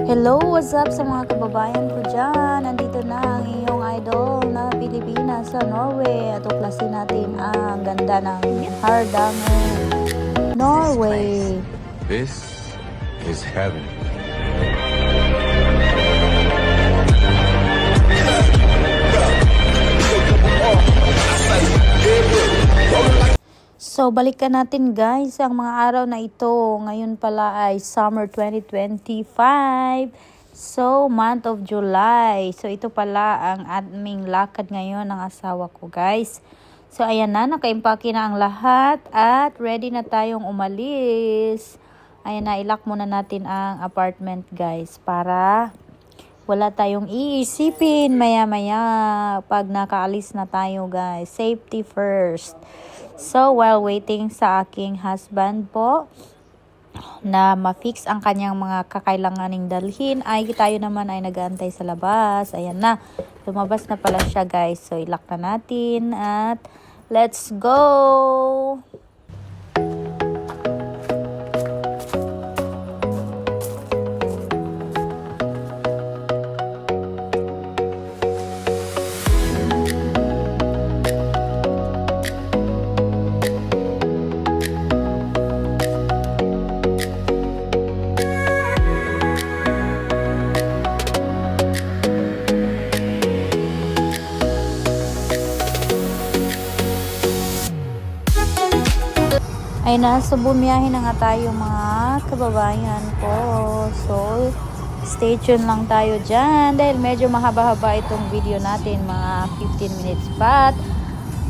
Hello, what's up sa mga kababayan ko dyan? Nandito na ang iyong idol na Pilipinas sa Norway. At tuklasin natin ang ganda ng Hardanger, Norway. This is heaven. So, balikan natin guys ang mga araw na ito. Ngayon pala ay summer 2025. So, month of July. So, ito pala ang aming lakad ngayon ng asawa ko guys. So, ayan na, nakaimpake na ang lahat at ready na tayong umalis. Ayan na, ilak muna natin ang apartment guys para wala tayong iisipin maya-maya pag nakaalis na tayo guys. Safety first. So, while waiting sa aking husband po na ma-fix ang kanyang mga kakailanganing dalhin, ay tayo naman ay nag-aantay sa labas. Ayan na, lumabas na pala siya guys. So, ilak na natin at let's go! Ay nasa bumiyahe na nga tayo mga kababayan ko. So, stay tuned lang tayo dyan dahil medyo mahaba-haba itong video natin, mga 15 minutes pa.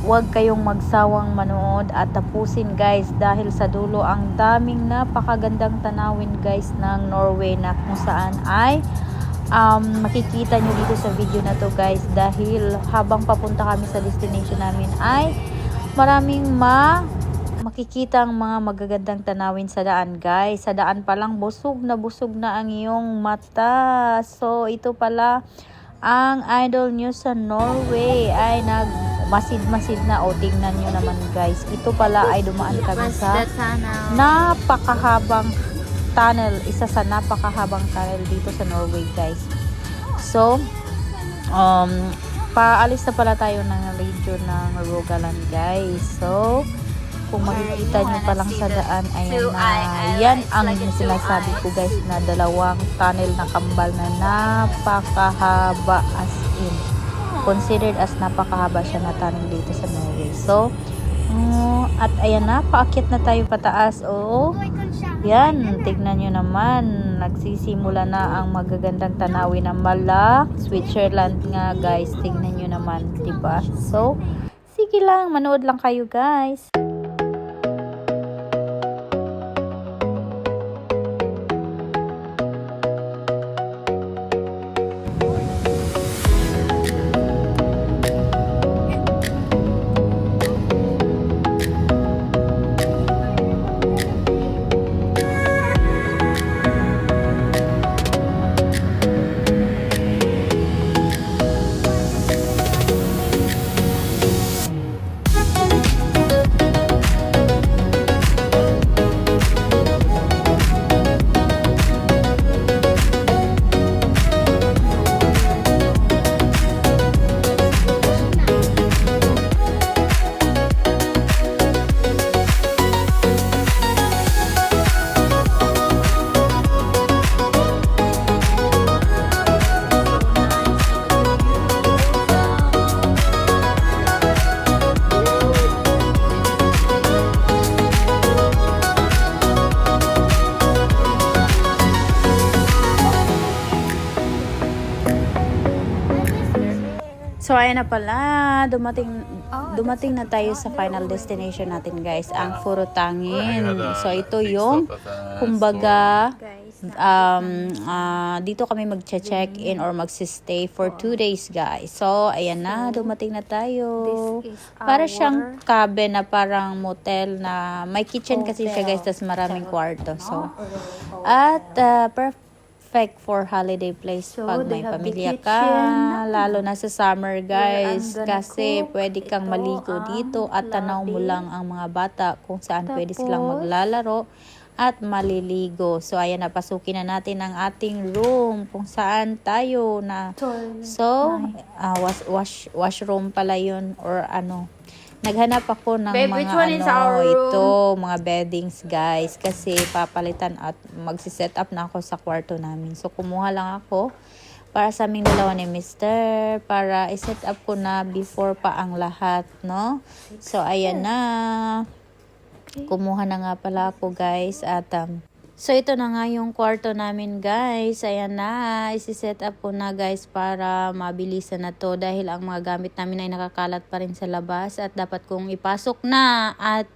Huwag kayong magsawang manood at tapusin guys dahil sa dulo ang daming napakagandang tanawin guys ng Norway na kung saan ay makikita nyo dito sa video na to guys dahil habang papunta kami sa destination namin ay maraming makikita ang mga magagandang tanawin sa daan guys. Sa daan pa lang busog na ang iyong mata. So ito pala ang idol nyo sa Norway ay nagmasid-masid na. O tingnan nyo naman guys, ito pala ay dumaan kami sa napakahabang tunnel, isa sa napakahabang tunnel dito sa Norway guys. So paalis na pala tayo ng region ng Rogaland guys. So kung makikita nyo pa lang sa daan, ayan na, yan ang sinasabi ko guys na dalawang tunnel na kambal na napakahaba, as in considered as napakahaba siya na tunnel dito sa Norway. So at ayan na, paakyat na tayo pataas. Oo, yan, tignan nyo naman, nagsisimula na ang magagandang tanawin ng Switzerland nga guys. Tignan nyo naman, diba? So sige lang, manood lang kayo guys. So ayan na pala, dumating na tayo sa final destination natin guys, ang Furutangin. So ito yung kumbaga dito kami magche-check-in or magsi-stay for 2 days guys. So ayan na, dumating na tayo. Para siyang cabin na parang motel na may kitchen kasi siya guys, tas maraming kwarto. So at perfect for holiday place pag may pamilya ka, lalo na sa summer guys, kasi pwede kang maligo dito at tanaw mo lang ang mga bata kung saan pwede silang maglalaro at maliligo. So, ayan, napasukin na natin ang ating room kung saan tayo na. So, washroom pala yun or ano. Naghanap ako ng Babe, mga which one is our room? ito, mga beddings guys. Kasi papalitan at magsiset up na ako sa kwarto namin. So, kumuha lang ako para sa aming dalawa ni Mr. Para iset up ko na before pa ang lahat, no? So, ayan na. Kumuha na nga pala ako guys at so ito na nga yung kwarto namin guys. Ayan na, isi-set up ko na guys para mabilisan na to dahil ang mga gamit namin ay nakakalat pa rin sa labas at dapat kong ipasok na at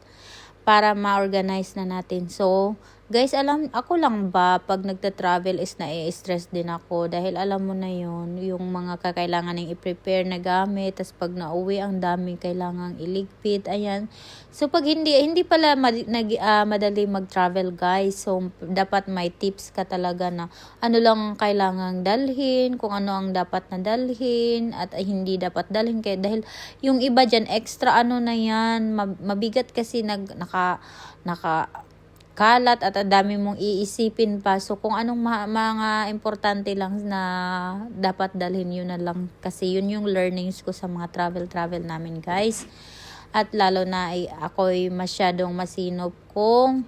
para ma-organize na natin. So, guys, ako lang ba pag nagta-travel is na-stress din ako dahil alam mo na yun, yung mga kakailangan ng i-prepare na gamit, tas pag nauwi ang dami kailangang iligpit, ayan. So, pag hindi pala madali mag-travel guys, so dapat may tips ka talaga na ano lang kailangang dalhin, kung ano ang dapat na dalhin, at hindi dapat dalhin kaya dahil yung iba dyan, extra ano na yan, mabigat kasi kalat at ang dami mong iisipin pa. So, kung anong mga importante lang na dapat dalhin, yun na lang. Kasi yun yung learnings ko sa mga travel namin, guys. At lalo na ako'y masyadong masinop kung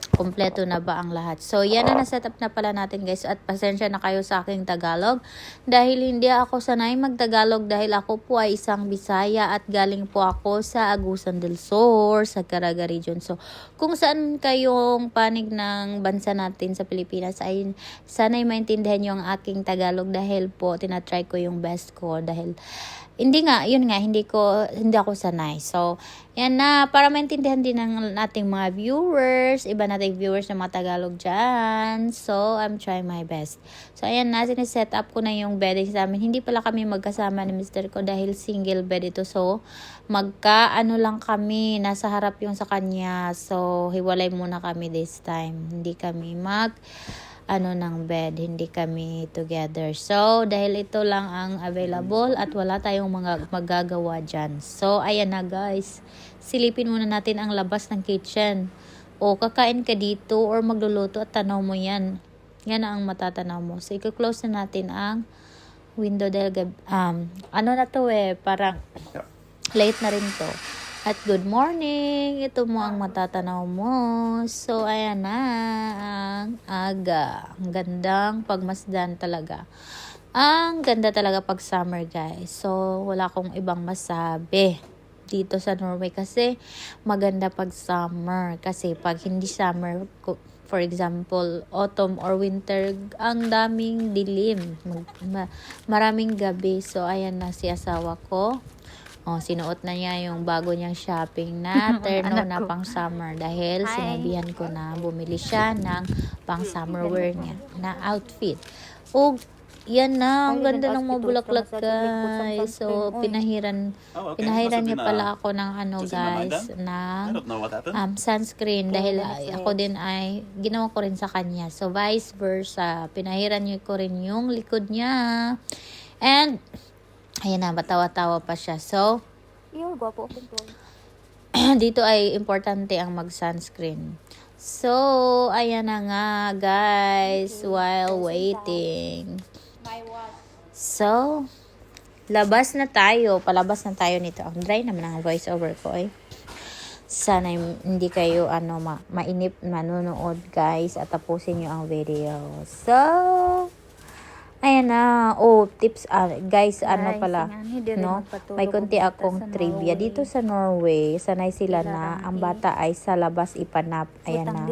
kompleto na ba ang lahat. So, yan na na-setup na pala natin guys. At pasensya na kayo sa aking Tagalog. Dahil hindi ako sanay mag-Tagalog dahil ako po ay isang Bisaya at galing po ako sa Agusan del Sur, sa Caraga region. So, kung saan kayong panig ng bansa natin sa Pilipinas ay sana'y maintindihan nyo ang aking Tagalog dahil po tinatry ko yung best ko dahil hindi ako sanay. So, yan na, para maintindihan din ng ating mga viewers, iba nating viewers na mga Tagalog dyan. So, I'm trying my best. So, ayan na, sineset up ko na yung bedding sa amin. Hindi pala kami magkasama ni Mr. ko dahil single bed ito. So, lang kami, nasa harap yung sa kanya. So, hiwalay muna kami this time. Hindi kami ng bed, hindi kami together. So, dahil ito lang ang available at wala tayong mga magagawa dyan. So, ayan na guys. Silipin muna natin ang labas ng kitchen. O, kakain ka dito or magluluto at tanaw mo yan. Yan ang matatanaw mo. So, i-close na natin ang window dahil parang late na rin to. At good morning, ito mo ang matatanaw mo. So, ayan na ang aga. Ang gandang pagmasdan talaga. Ang ganda talaga pag summer guys. So, wala akong ibang masabi dito sa Norway kasi maganda pag summer. Kasi pag hindi summer, for example, autumn or winter, ang daming dilim. Maraming gabi. So, ayan na si asawa ko. Sinuot na niya yung bago niyang shopping na terno na pang summer dahil sinabihan ko na bumili siya ng pang summer wear niya na outfit. Yan na, ang ganda ng mga bulaklak guys. So, pinahiran niya pala ako ng guys, ng sunscreen dahil ako din ay ginawa ko rin sa kanya. So, vice versa. Pinahiran niya ko rin yung likod niya. And, ayan na, matawa-tawa pa siya. So, dito ay importante ang mag-sunscreen. So, ayan na nga, guys, while waiting. So, palabas na tayo nito. Ang dry naman ang voice over ko eh. Sana hindi kayo mainip manonood guys at tapusin nyo ang video. So, ayan na. Tips guys, may konti akong trivia dito sa Norway. Sanay sila na ang bata ay sa labas ipanap. Ayan na.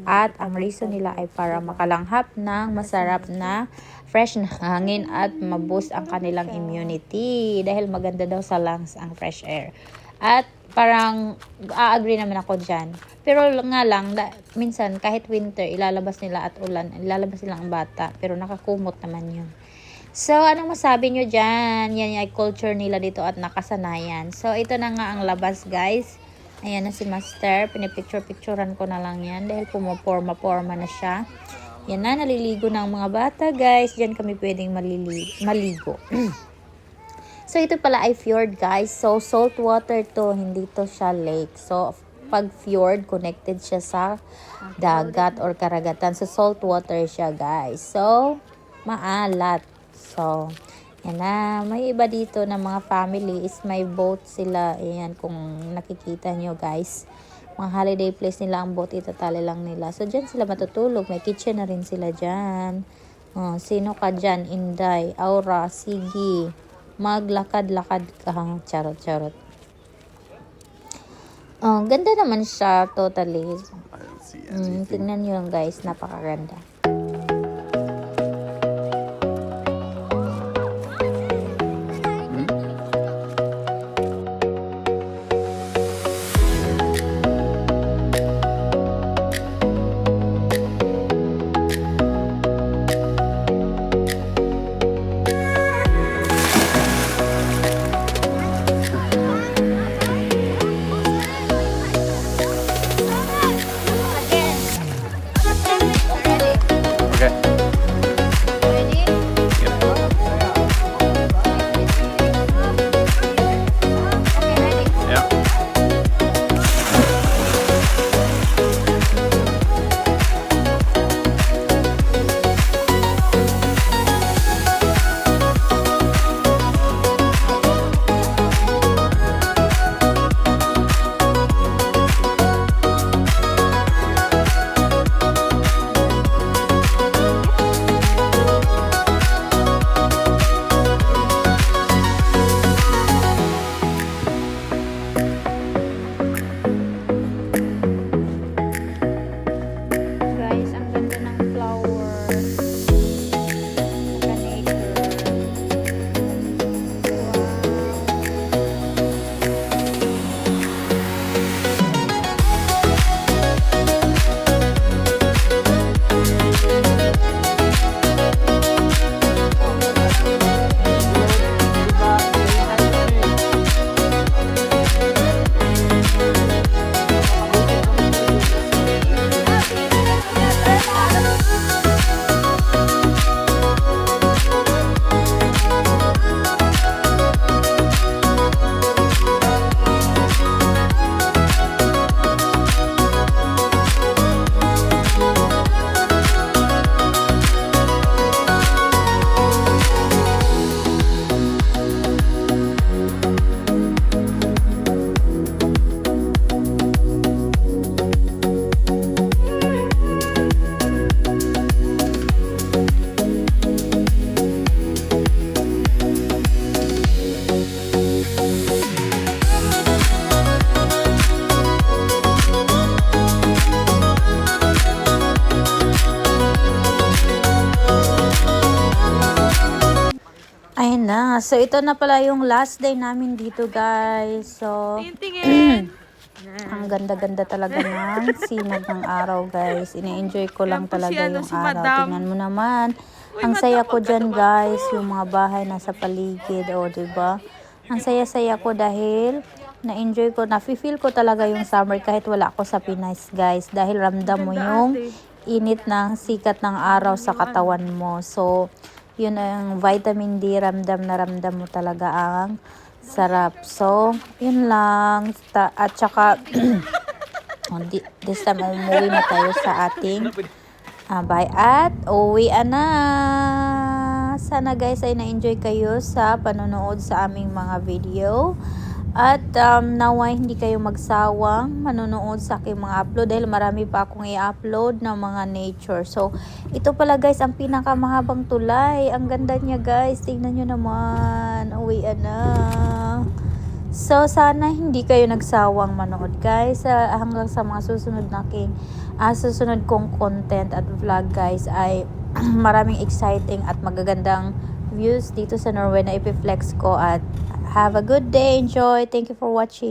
At ang reason nila ay para makalanghap ng masarap na fresh na hangin at maboost ang kanilang immunity dahil maganda daw sa lungs ang fresh air. At parang agree naman ako dyan. Pero nga lang, minsan kahit winter, ilalabas nila at ulan, ilalabas nila ang bata. Pero nakakumot naman yun. So, anong masabi nyo dyan? Yan ay culture nila dito at nakasanayan. So, ito na nga ang labas guys. Ayan na si Master. Pinipicture-picturean ko na lang yan dahil pumaporma na siya. Yan na, naliligo ng mga bata guys. Diyan kami pwedeng maligo. So, ito pala ay fjord guys. So, salt water to. Hindi to siya lake. So, pag fjord, connected siya sa dagat or karagatan. So, salt water siya, guys. So, maalat. So, yan na. May iba dito na mga family is may boat sila. Ayan, kung nakikita nyo, guys. Mga holiday place nila ang boat, itatali lang nila. So, dyan sila matutulog. May kitchen na rin sila dyan. Sino ka dyan? Inday, Aura, sige. Maglakad-lakad ka. Charot-charot. Ganda naman siya, totally. I don't see anything. Tingnan nyo lang, guys. Napakaganda. Okay. Yeah. Guys, ang ganda ng flower. Nature. Wow. Ayun na. So, ito na pala yung last day namin dito, guys. So, ang ganda-ganda talaga ng sinag ng araw, guys. Ine-enjoy ko lang talaga yung araw. Tingnan mo naman. Ang saya ko dyan, guys. Yung mga bahay nasa paligid. O, diba? Ang saya-saya ko dahil na-enjoy ko, na-feel ko talaga yung summer kahit wala ako sa Pinas, guys. Dahil ramdam mo yung init ng sikat ng araw sa katawan mo. So, yun ang vitamin D, ramdam na ramdam mo talaga ang sarap. So, yun lang. At saka, this time, umuwi na tayo sa ating bahay. At, uwi na. Sana guys ay na-enjoy kayo sa panonood sa aming mga video. At naway hindi kayo magsawang manonood sa aking mga upload dahil marami pa akong i-upload ng mga nature. So, ito pala guys ang pinakamahabang tulay. Ang ganda niya guys. Tingnan nyo naman. Uwi na. So, sana hindi kayo nagsawang manood guys. Hanggang sa mga susunod na susunod kong content at vlog guys ay maraming exciting at magagandang views dito sa Norway na ipiflex ko. At have a good day. Enjoy. Thank you for watching.